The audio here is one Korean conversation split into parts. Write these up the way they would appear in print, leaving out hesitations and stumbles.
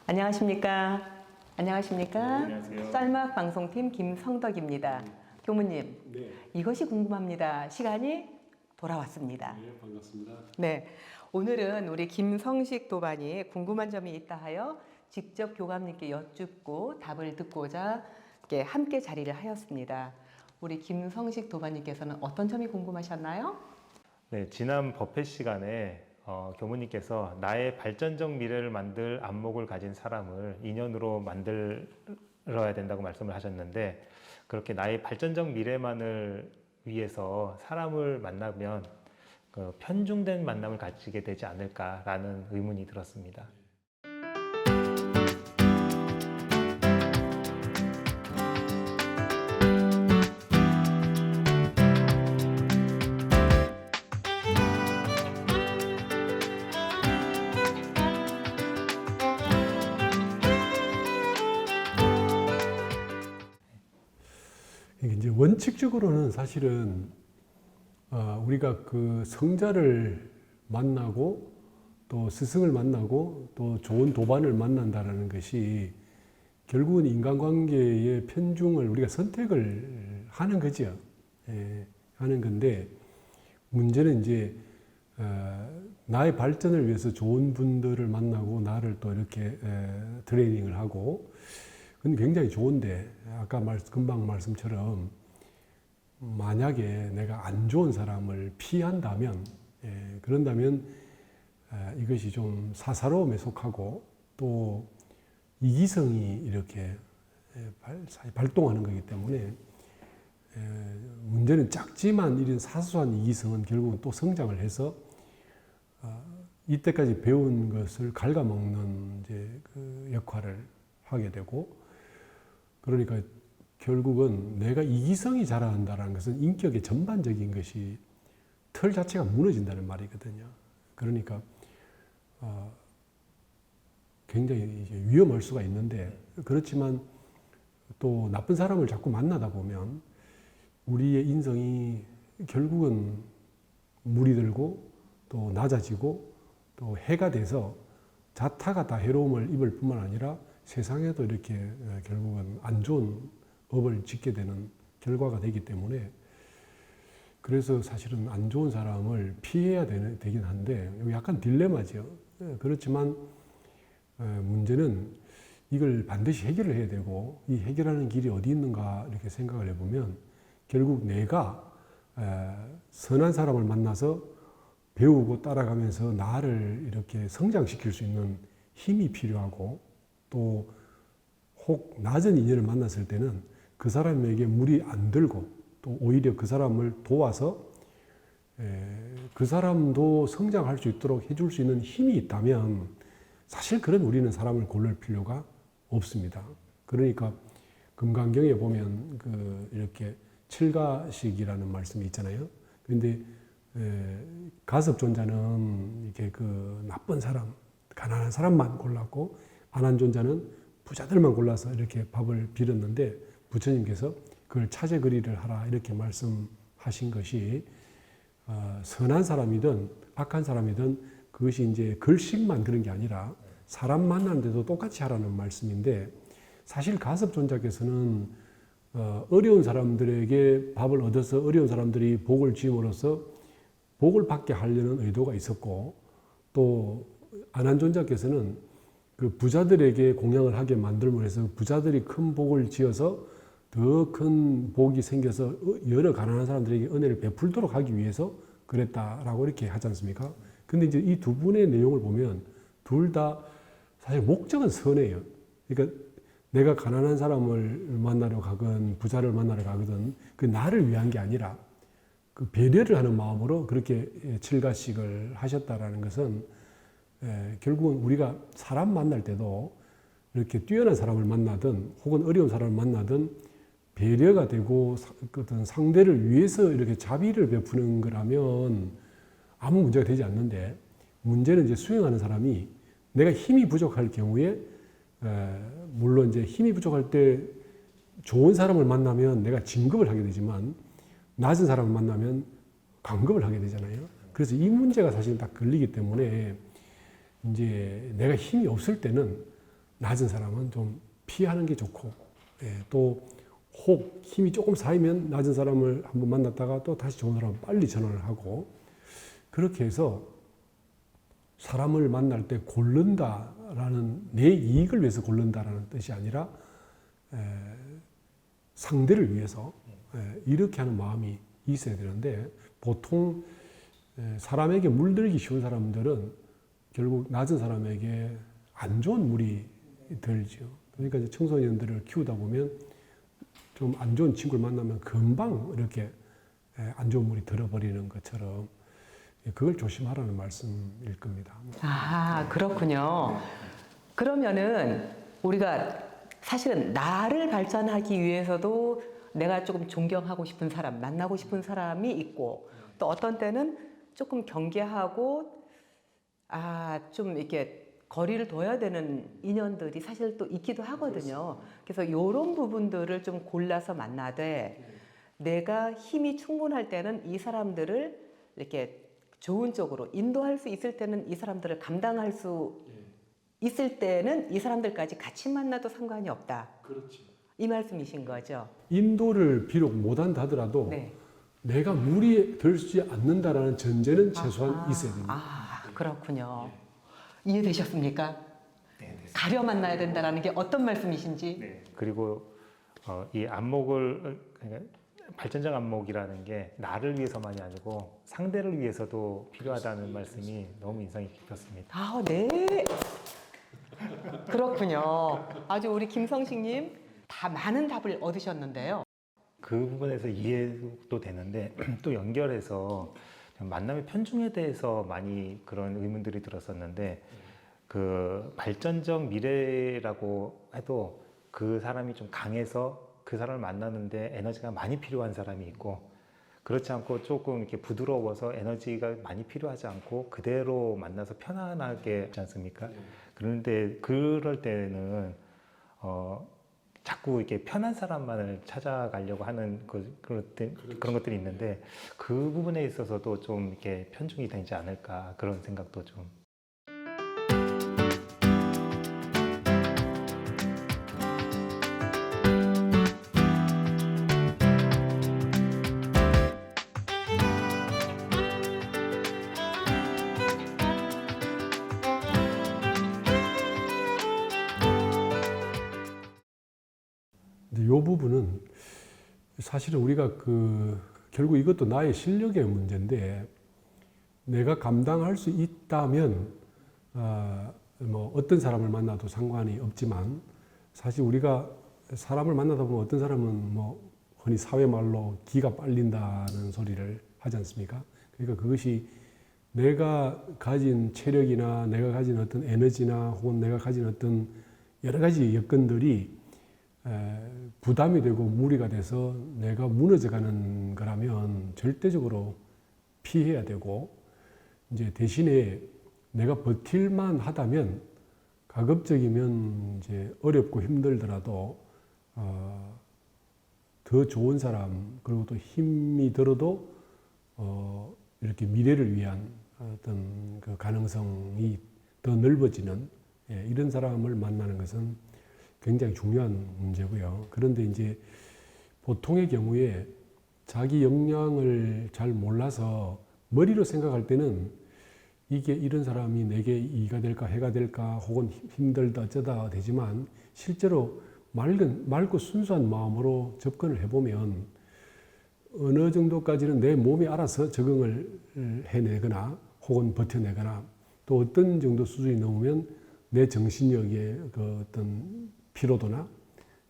안녕하십니까? 안녕하십니까? 네, 안녕하세요. 쌀막 방송팀 김성덕입니다. 교무님, 네, 이것이 궁금합니다. 시간이 돌아왔습니다. 네, 반갑습니다. 네, 오늘은 우리 김성식 도반이 궁금한 점이 있다 하여 직접 교감님께 여쭙고 답을 듣고자 이렇게 함께 자리를 하였습니다. 우리 김성식 도반님께서는 어떤 점이 궁금하셨나요? 네, 지난 법회 시간에 교무님께서 나의 발전적 미래를 만들 안목을 가진 사람을 인연으로 만들어야 된다고 말씀을 하셨는데, 그렇게 나의 발전적 미래만을 위해서 사람을 만나면 그 편중된 만남을 가지게 되지 않을까라는 의문이 들었습니다. 이게 이제 원칙적으로는 사실은 우리가 그 성자를 만나고 또 스승을 만나고 또 좋은 도반을 만난다라는 것이 결국은 인간관계의 편중을 우리가 선택을 하는 거죠. 예, 하는 건데 문제는 이제 나의 발전을 위해서 좋은 분들을 만나고 나를 또 이렇게 트레이닝을 하고 그건 굉장히 좋은데 아까 금방 말씀처럼 만약에 내가 안 좋은 사람을 피한다면 그런다면 이것이 좀 사사로움에 속하고 또 이기성이 이렇게 발동하는 거기 때문에 문제는 작지만 이런 사소한 이기성은 결국은 또 성장을 해서 이때까지 배운 것을 갉아먹는 이제 그 역할을 하게 되고 그러니까 결국은 내가 이기성이 자라난다는 것은 인격의 전반적인 것이 틀 자체가 무너진다는 말이거든요. 그러니까 굉장히 이제 위험할 수가 있는데 그렇지만 또 나쁜 사람을 자꾸 만나다 보면 우리의 인성이 결국은 물이 들고 또 낮아지고 또 해가 돼서 자타가 다 해로움을 입을 뿐만 아니라 세상에도 이렇게 결국은 안 좋은 업을 짓게 되는 결과가 되기 때문에 그래서 사실은 안 좋은 사람을 피해야 되긴 한데 여기 약간 딜레마죠. 그렇지만 문제는 이걸 반드시 해결을 해야 되고 이 해결하는 길이 어디 있는가 이렇게 생각을 해보면 결국 내가 선한 사람을 만나서 배우고 따라가면서 나를 이렇게 성장시킬 수 있는 힘이 필요하고 또 혹 낮은 인연을 만났을 때는 그 사람에게 무리 안 들고 또 오히려 그 사람을 도와서 그 사람도 성장할 수 있도록 해줄 수 있는 힘이 있다면 사실 그런 우리는 사람을 고를 필요가 없습니다. 그러니까 금강경에 보면 그 이렇게 칠가식이라는 말씀이 있잖아요. 그런데 가섭존자는 이렇게 그 나쁜 사람, 가난한 사람만 골랐고 안한존자는 부자들만 골라서 이렇게 밥을 빌었는데 부처님께서 그걸 차제거리를 하라 이렇게 말씀하신 것이 선한 사람이든 악한 사람이든 그것이 이제 글식만 그런 게 아니라 사람 만나는데도 똑같이 하라는 말씀인데 사실 가섭존자께서는 어려운 사람들에게 밥을 얻어서 어려운 사람들이 복을 지음으로써 복을 받게 하려는 의도가 있었고 또 안한존자께서는 그 부자들에게 공양을 하게 만들므로 해서 부자들이 큰 복을 지어서 더 큰 복이 생겨서 여러 가난한 사람들에게 은혜를 베풀도록 하기 위해서 그랬다라고 이렇게 하지 않습니까? 근데 이제 이 두 분의 내용을 보면 둘 다 사실 목적은 선해요. 그러니까 내가 가난한 사람을 만나러 가건 부자를 만나러 가거든 그 나를 위한 게 아니라 그 배려를 하는 마음으로 그렇게 칠가식을 하셨다라는 것은 결국은 우리가 사람 만날 때도 이렇게 뛰어난 사람을 만나든 혹은 어려운 사람을 만나든 배려가 되고 어떤 상대를 위해서 이렇게 자비를 베푸는 거라면 아무 문제가 되지 않는데 문제는 이제 수행하는 사람이 내가 힘이 부족할 경우에 물론 이제 힘이 부족할 때 좋은 사람을 만나면 내가 진급을 하게 되지만 낮은 사람을 만나면 강급을 하게 되잖아요. 그래서 이 문제가 사실 딱 걸리기 때문에 이제 내가 힘이 없을 때는 낮은 사람은 좀 피하는 게 좋고, 또 혹 힘이 조금 쌓이면 낮은 사람을 한번 만났다가 또 다시 좋은 사람을 빨리 전환을 하고, 그렇게 해서 사람을 만날 때 고른다라는, 내 이익을 위해서 고른다라는 뜻이 아니라 상대를 위해서 이렇게 하는 마음이 있어야 되는데, 보통 사람에게 물들기 쉬운 사람들은 결국 낮은 사람에게 안 좋은 물이 들죠. 그러니까 이제 청소년들을 키우다 보면 좀 안 좋은 친구를 만나면 금방 이렇게 안 좋은 물이 들어버리는 것처럼 그걸 조심하라는 말씀일 겁니다. 아, 그렇군요. 그러면은 우리가 사실은 나를 발전하기 위해서도 내가 조금 존경하고 싶은 사람, 만나고 싶은 사람이 있고, 또 어떤 때는 조금 경계하고 좀 이렇게 거리를 둬야 되는 인연들이 사실 또 있기도 하거든요. 그래서 이런 부분들을 좀 골라서 만나되, 내가 힘이 충분할 때는 이 사람들을 이렇게 좋은 쪽으로 인도할 수 있을 때는 이 사람들을 감당할 수 있을 때는 이 사람들까지 같이 만나도 상관이 없다. 그렇지. 이 말씀이신 거죠. 인도를 비록 못한다 하더라도 네. 내가 무리 들지 않는다라는 전제는 최소한 있어야 됩니다. 그렇군요. 이해되셨습니까? 네, 가려 만나야 된다라는 게 어떤 말씀이신지. 네. 그리고 이 안목을, 그러니까 발전적 안목이라는 게 나를 위해서만이 아니고 상대를 위해서도 필요하다는 말씀이 너무 인상이 깊었습니다. 네. 그렇군요. 아주 우리 김성식님 다 많은 답을 얻으셨는데요. 그 부분에서 이해도 되는데 또 연결해서 만남의 편중에 대해서 많이 그런 의문들이 들었었는데, 그 발전적 미래라고 해도 그 사람이 좀 강해서 그 사람을 만나는데 에너지가 많이 필요한 사람이 있고, 그렇지 않고 조금 이렇게 부드러워서 에너지가 많이 필요하지 않고 그대로 만나서 편안하게 하지 않습니까? 그런데 그럴 때는 자꾸 이렇게 편한 사람만을 찾아가려고 하는 그런 것들이 있는데, 그 부분에 있어서도 좀 이렇게 편중이 되지 않을까, 그런 생각도 좀. 근데 이 부분은 사실은 우리가 결국 이것도 나의 실력의 문제인데, 내가 감당할 수 있다면 뭐 어떤 사람을 만나도 상관이 없지만, 사실 우리가 사람을 만나다 보면 어떤 사람은 뭐 흔히 사회말로 기가 빨린다는 소리를 하지 않습니까? 그러니까 그것이 내가 가진 체력이나 내가 가진 어떤 에너지나 혹은 내가 가진 어떤 여러 가지 여건들이 부담이 되고 무리가 돼서 내가 무너져가는 거라면 절대적으로 피해야 되고, 이제 대신에 내가 버틸만 하다면 가급적이면 이제 어렵고 힘들더라도 더 좋은 사람, 그리고 또 힘이 들어도 이렇게 미래를 위한 어떤 그 가능성이 더 넓어지는 이런 사람을 만나는 것은 굉장히 중요한 문제고요. 그런데 이제 보통의 경우에 자기 역량을 잘 몰라서 머리로 생각할 때는 이게 이런 사람이 내게 이가 될까 해가 될까 혹은 힘들다 어쩌다 되지만, 실제로 맑고 순수한 마음으로 접근을 해보면 어느 정도까지는 내 몸이 알아서 적응을 해내거나 혹은 버텨내거나, 또 어떤 정도 수준이 넘으면 내 정신력의 그 어떤 피로도나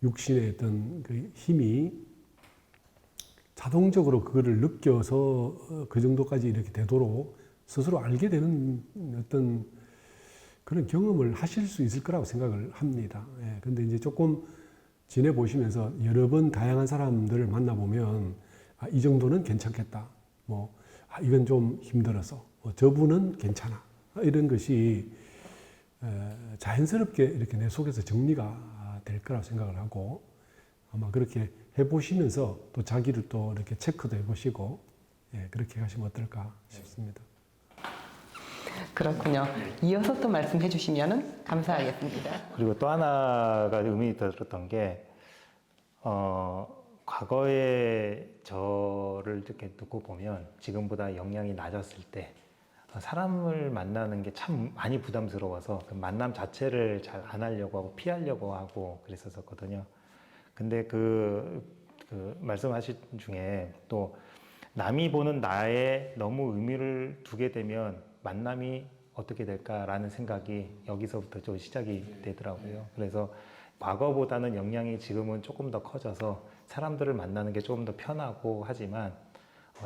육신의 어떤 그 힘이 자동적으로 그거를 느껴서 그 정도까지 이렇게 되도록 스스로 알게 되는 어떤 그런 경험을 하실 수 있을 거라고 생각을 합니다. 근데 이제 조금 지내보시면서 여러 번 다양한 사람들을 만나보면 이 정도는 괜찮겠다. 이건 좀 힘들어서. 저분은 괜찮아. 이런 것이 자연스럽게 이렇게 내 속에서 정리가 될 거라고 생각을 하고, 아마 그렇게 해보시면서 또 자기를 또 이렇게 체크도 해보시고, 그렇게 하시면 어떨까 싶습니다. 그렇군요. 이어서 또 말씀해 주시면 감사하겠습니다. 그리고 또 하나가 의미 들었던 게 과거에 저를 이렇게 듣고 보면 지금보다 역량이 낮았을 때 사람을 만나는 게 참 많이 부담스러워서 그 만남 자체를 잘 안 하려고 하고 피하려고 하고 그랬었거든요. 근데 그 말씀하신 중에 또 남이 보는 나에 너무 의미를 두게 되면 만남이 어떻게 될까라는 생각이 여기서부터 좀 시작이 되더라고요. 그래서 과거보다는 역량이 지금은 조금 더 커져서 사람들을 만나는 게 조금 더 편하고 하지만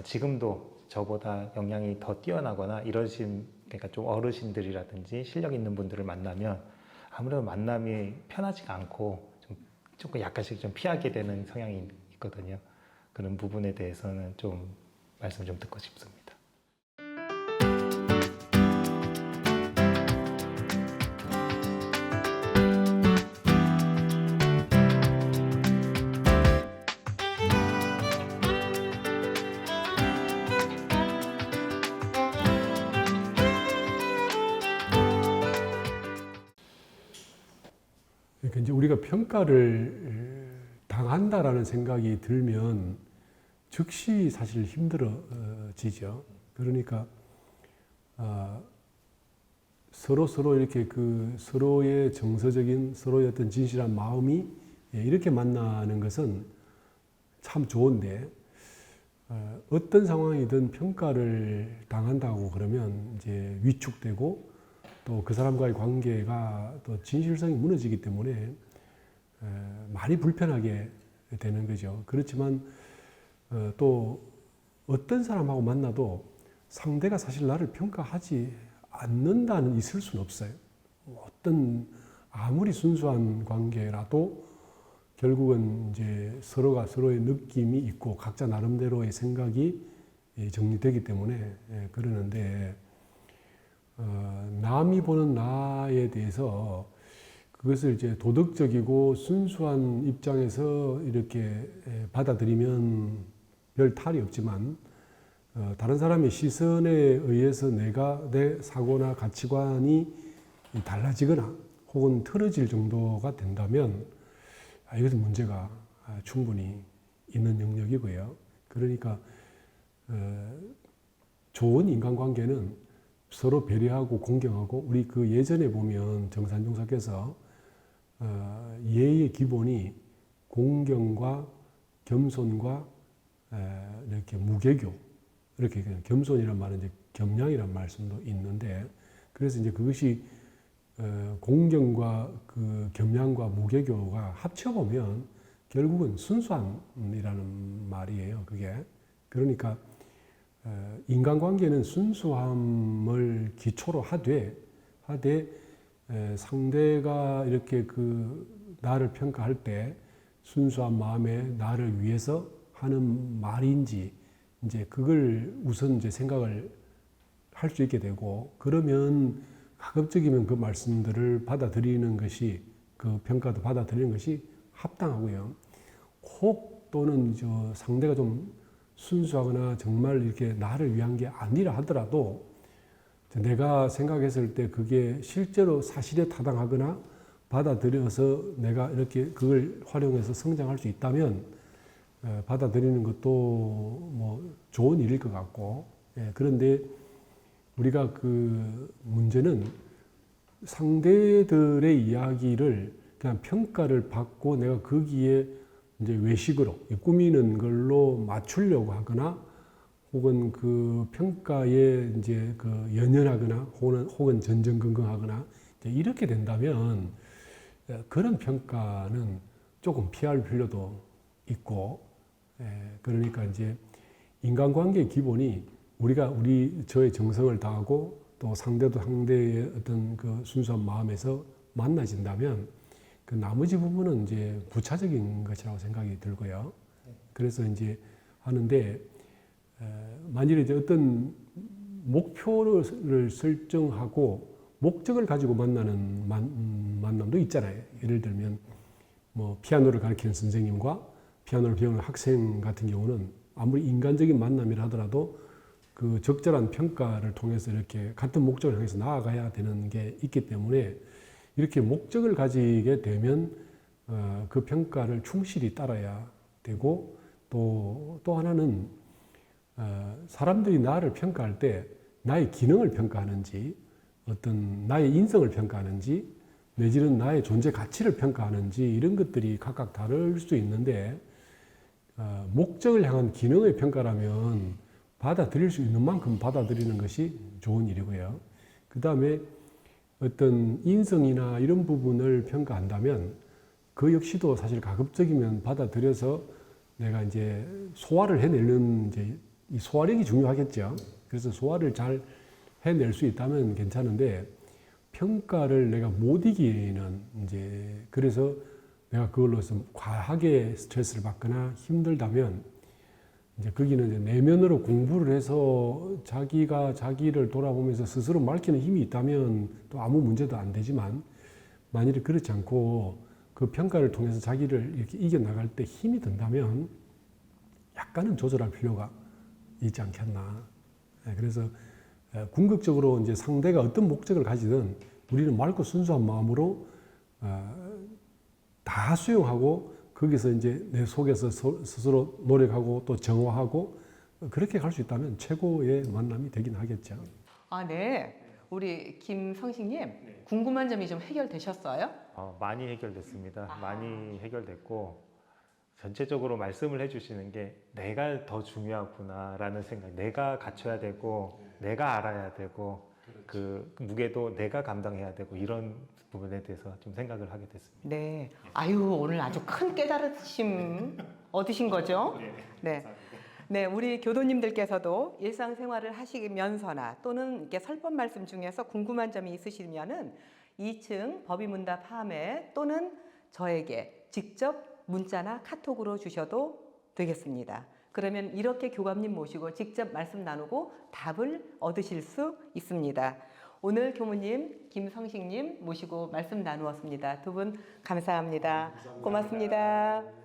지금도 저보다 역량이 더 뛰어나거나 이러신, 그러니까 좀 어르신들이라든지 실력 있는 분들을 만나면 아무래도 만남이 편하지가 않고 조금 약간씩 좀 피하게 되는 성향이 있거든요. 그런 부분에 대해서는 좀 말씀 좀 듣고 싶습니다. 그러니까 이제 우리가 평가를 당한다라는 생각이 들면 즉시 사실 힘들어지죠. 그러니까 서로 이렇게 그 서로의 정서적인 서로의 어떤 진실한 마음이 이렇게 만나는 것은 참 좋은데 어떤 상황이든 평가를 당한다고 그러면 이제 위축되고 또 그 사람과의 관계가 또 진실성이 무너지기 때문에 많이 불편하게 되는 거죠. 그렇지만 또 어떤 사람하고 만나도 상대가 사실 나를 평가하지 않는다는 있을 수는 없어요. 어떤 아무리 순수한 관계라도 결국은 이제 서로가 서로의 느낌이 있고 각자 나름대로의 생각이 정리되기 때문에 그러는데 남이 보는 나에 대해서 그것을 이제 도덕적이고 순수한 입장에서 이렇게 받아들이면 별 탈이 없지만 다른 사람의 시선에 의해서 내 사고나 가치관이 달라지거나 혹은 틀어질 정도가 된다면 이것은 문제가 충분히 있는 영역이고요. 그러니까 좋은 인간관계는 서로 배려하고 공경하고 우리 그 예전에 보면 정산종사께서 예의 기본이 공경과 겸손과 이렇게 무개교 이렇게 겸손이란 말은 이제 겸양이란 말씀도 있는데 그래서 이제 그것이 공경과 그 겸양과 무개교가 합쳐보면 결국은 순수함이라는 말이에요. 그게 그러니까 인간관계는 순수함을 기초로 하되 상대가 이렇게 그 나를 평가할 때 순수한 마음에 나를 위해서 하는 말인지 이제 그걸 우선 이제 생각을 할 수 있게 되고 그러면 가급적이면 그 말씀들을 받아들이는 것이 그 평가도 받아들이는 것이 합당하고요. 혹 또는 저 상대가 좀 순수하거나 정말 이렇게 나를 위한 게 아니라 하더라도 내가 생각했을 때 그게 실제로 사실에 타당하거나 받아들여서 내가 이렇게 그걸 활용해서 성장할 수 있다면 받아들이는 것도 뭐 좋은 일일 것 같고 그런데 우리가 그 문제는 상대들의 이야기를 그냥 평가를 받고 내가 거기에 이제 외식으로 꾸미는 걸로 맞추려고 하거나 혹은 그 평가에 이제 그 연연하거나 혹은 전전긍긍하거나 이렇게 된다면 그런 평가는 조금 피할 필요도 있고 그러니까 이제 인간관계의 기본이 저의 정성을 다하고 또 상대도 상대의 어떤 그 순수한 마음에서 만나진다면 그 나머지 부분은 이제 부차적인 것이라고 생각이 들고요. 그래서 이제 하는데 만일에 이제 어떤 목표를 설정하고 목적을 가지고 만나는 만남도 있잖아요. 예를 들면 뭐 피아노를 가르치는 선생님과 피아노를 배우는 학생 같은 경우는 아무리 인간적인 만남이라 하더라도 그 적절한 평가를 통해서 이렇게 같은 목적을 향해서 나아가야 되는 게 있기 때문에 이렇게 목적을 가지게 되면 그 평가를 충실히 따라야 되고 또 하나는 사람들이 나를 평가할 때 나의 기능을 평가하는지 어떤 나의 인성을 평가하는지 내지는 나의 존재 가치를 평가하는지 이런 것들이 각각 다를 수 있는데 목적을 향한 기능의 평가라면 받아들일 수 있는 만큼 받아들이는 것이 좋은 일이고요. 그 다음에 어떤 인성이나 이런 부분을 평가한다면 그 역시도 사실 가급적이면 받아들여서 내가 이제 소화를 해내는 이제 이 소화력이 중요하겠죠. 그래서 소화를 잘 해낼 수 있다면 괜찮은데 평가를 내가 못 이기는 이제 그래서 내가 그걸로서 과하게 스트레스를 받거나 힘들다면 이제 거기는 이제 내면으로 공부를 해서 자기가 자기를 돌아보면서 스스로 밝히는 힘이 있다면 또 아무 문제도 안 되지만 만일에 그렇지 않고 그 평가를 통해서 자기를 이렇게 이겨나갈 때 힘이 든다면 약간은 조절할 필요가 있지 않겠나. 그래서 궁극적으로 이제 상대가 어떤 목적을 가지든 우리는 맑고 순수한 마음으로 다 수용하고 거기서 이제 내 속에서 스스로 노력하고 또 정화하고 그렇게 갈 수 있다면 최고의 만남이 되긴 하겠죠. 아, 네. 우리 김성식님 궁금한 점이 좀 해결되셨어요? 많이 해결됐습니다. 아. 많이 해결됐고 전체적으로 말씀을 해주시는 게 내가 더 중요하구나라는 생각, 내가 갖춰야 되고 내가 알아야 되고 그 무게도 내가 감당해야 되고 이런 부분에 대해서 좀 생각을 하게 됐습니다. 네. 아유, 오늘 아주 큰 깨달으심 얻으신 거죠? 네. 네, 우리 교도님들께서도 일상생활을 하시면서나 또는 이렇게 설법 말씀 중에서 궁금한 점이 있으시면은 2층 법의문답 함에 또는 저에게 직접 문자나 카톡으로 주셔도 되겠습니다. 그러면 이렇게 교감님 모시고 직접 말씀 나누고 답을 얻으실 수 있습니다. 오늘 교무님, 김성식님 모시고 말씀 나누었습니다. 두 분 감사합니다. 고맙습니다.